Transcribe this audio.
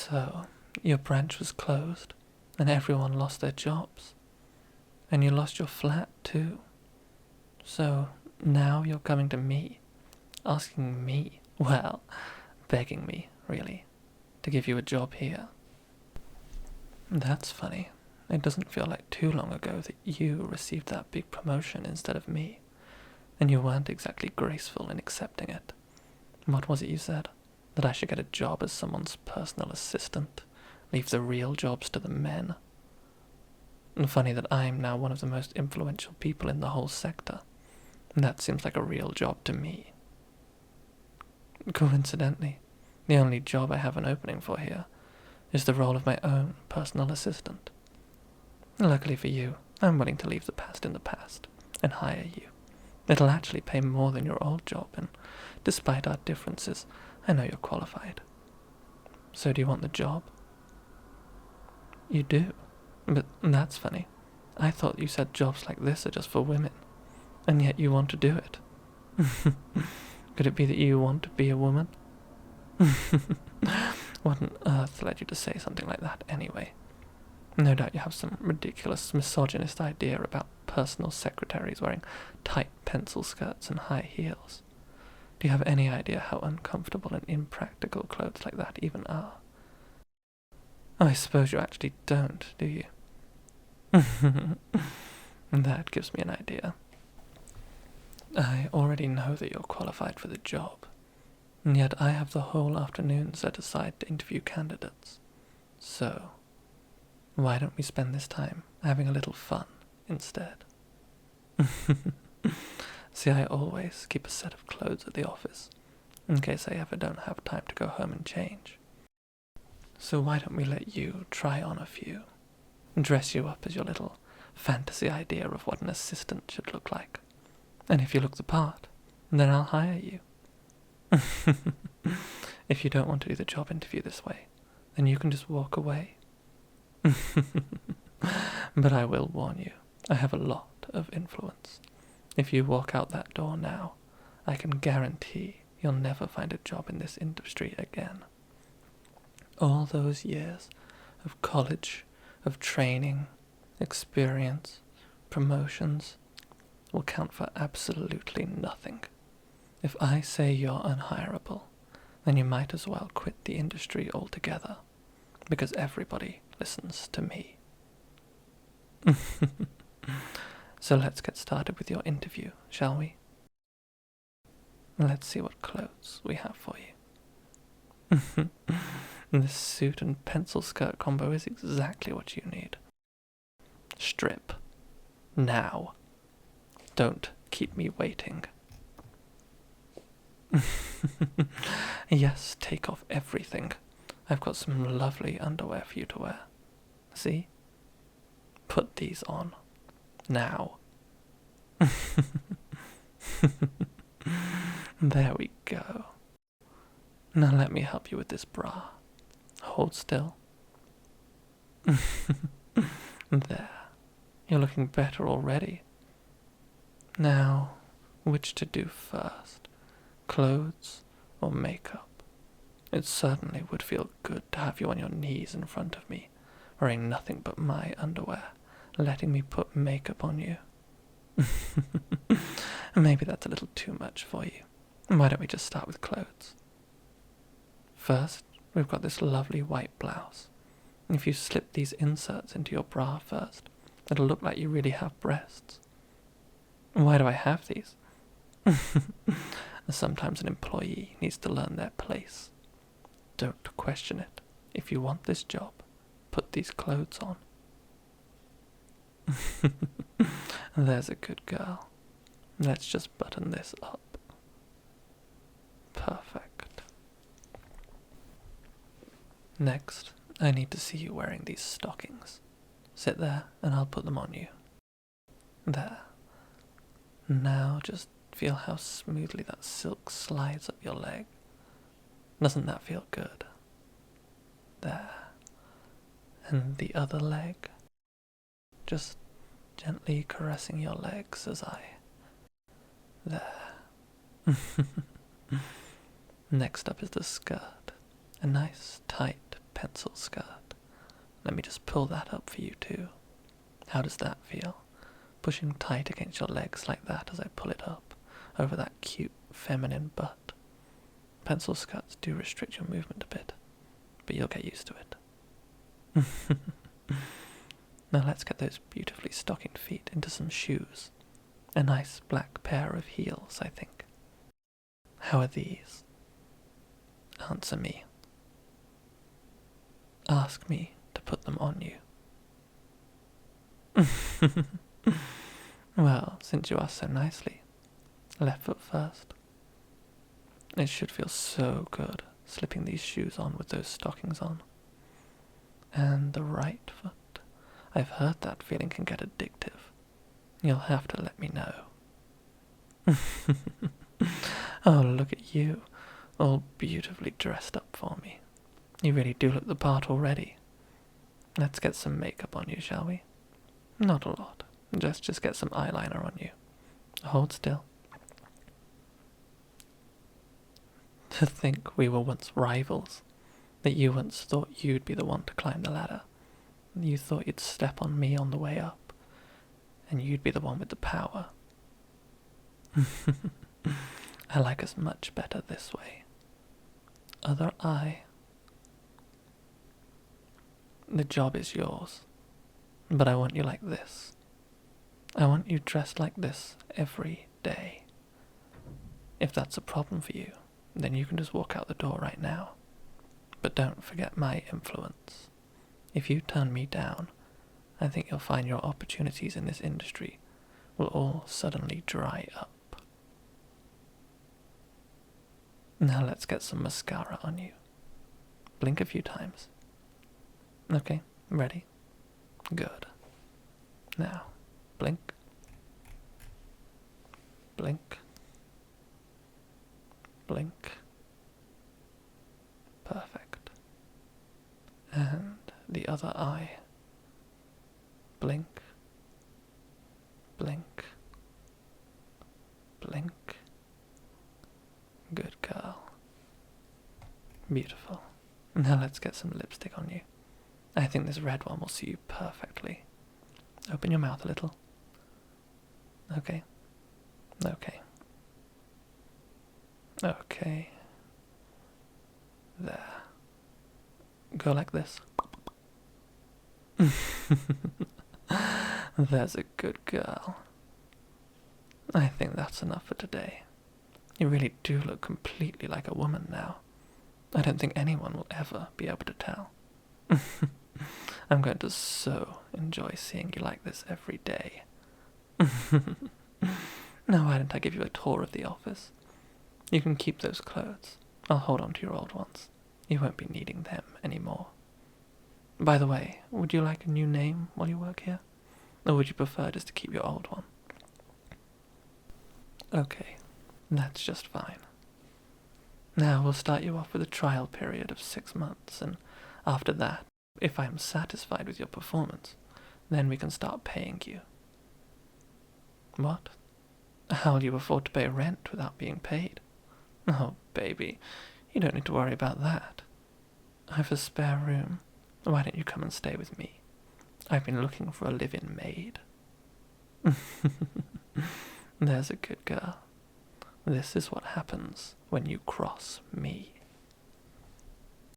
So, your branch was closed, and everyone lost their jobs. And you lost your flat too. So, now you're coming to me, asking me, well, begging me, really, to give you a job here. That's funny. It doesn't feel like too long ago that you received that big promotion instead of me, and you weren't exactly graceful in accepting it. What was it you said? That I should get a job as someone's personal assistant, leave the real jobs to the men. And funny that I'm now one of the most influential people in the whole sector. That seems like a real job to me. Coincidentally, the only job I have an opening for here is the role of my own personal assistant. Luckily for you, I'm willing to leave the past in the past and hire you. It'll actually pay more than your old job, and despite our differences, I know you're qualified. So do you want the job? You do? But that's funny. I thought you said jobs like this are just for women, and yet you want to do it. Could it be that you want to be a woman? What on earth led you to say something like that anyway? No doubt you have some ridiculous misogynist idea about personal secretaries wearing tight pencil skirts and high heels. Do you have any idea how uncomfortable and impractical clothes like that even are? I suppose you actually don't, do you? That gives me an idea. I already know that you're qualified for the job, and yet I have the whole afternoon set aside to interview candidates. So, why don't we spend this time having a little fun instead? See, I always keep a set of clothes at the office, in case I ever don't have time to go home and change. So why don't we let you try on a few, dress you up as your little fantasy idea of what an assistant should look like. And if you look the part, then I'll hire you. If you don't want to do the job interview this way, then you can just walk away. But I will warn you, I have a lot of influence. If you walk out that door now, I can guarantee you'll never find a job in this industry again. All those years of college, of training, experience, promotions, will count for absolutely nothing. If I say you're unhireable, then you might as well quit the industry altogether, because everybody listens to me. So let's get started with your interview, shall we? Let's see what clothes we have for you. This suit and pencil skirt combo is exactly what you need. Strip. Now. Don't keep me waiting. Yes, take off everything. I've got some lovely underwear for you to wear. See? Put these on. Now. There we go. Now let me help you with this bra. Hold still. There. You're looking better already. Now, which to do first? Clothes or makeup? It certainly would feel good to have you on your knees in front of me, wearing nothing but my underwear, letting me put makeup on you. Maybe that's a little too much for you. Why don't we just start with clothes? First, we've got this lovely white blouse. If you slip these inserts into your bra first, it'll look like you really have breasts. Why do I have these? Sometimes an employee needs to learn their place. Don't question it. If you want this job, put these clothes on. There's a good girl. Let's just button this up. Perfect. Next, I need to see you wearing these stockings. Sit there and I'll put them on you. There. Now just feel how smoothly that silk slides up your leg. Doesn't that feel good? There. And the other leg. Just gently caressing your legs as I... There. Next up is the skirt. A nice, tight, pencil skirt. Let me just pull that up for you too. How does that feel? Pushing tight against your legs like that as I pull it up over that cute feminine butt. Pencil skirts do restrict your movement a bit, but you'll get used to it. Now let's get those beautifully stockinged feet into some shoes. A nice black pair of heels, I think. How are these? Answer me. Ask me to put them on you. Well, since you asked so nicely, left foot first. It should feel so good slipping these shoes on with those stockings on. And the right foot. I've heard that feeling can get addictive. You'll have to let me know. Oh, look at you, all beautifully dressed up for me. You really do look the part already. Let's get some makeup on you, shall we? Not a lot. Just get some eyeliner on you. Hold still. To think we were once rivals. That you once thought you'd be the one to climb the ladder. You thought you'd step on me on the way up. And you'd be the one with the power. I like us much better this way. Other eye. The job is yours. But I want you like this. I want you dressed like this every day. If that's a problem for you, then you can just walk out the door right now. But don't forget my influence. If you turn me down, I think you'll find your opportunities in this industry will all suddenly dry up. Now let's get some mascara on you. Blink a few times. Okay, ready? Good. Now, blink. Blink. Blink. Perfect. And the other eye. Blink. Blink. Blink. Good girl. Beautiful. Now let's get some lipstick on you. I think this red one will suit you perfectly. Open your mouth a little. Okay. Okay. Okay. There. Go like this. There's a good girl. I think that's enough for today. You really do look completely like a woman now. I don't think anyone will ever be able to tell. I'm going to so enjoy seeing you like this every day. Now why don't I give you a tour of the office? You can keep those clothes. I'll hold on to your old ones. You won't be needing them anymore. By the way, would you like a new name while you work here? Or would you prefer just to keep your old one? Okay, that's just fine. Now we'll start you off with a trial period of 6 months, and after that, if I am satisfied with your performance, then we can start paying you. What? How'll you afford to pay rent without being paid? Oh, baby, you don't need to worry about that. I've a spare room. Why don't you come and stay with me? I've been looking for a live-in maid. There's a good girl. This is what happens when you cross me.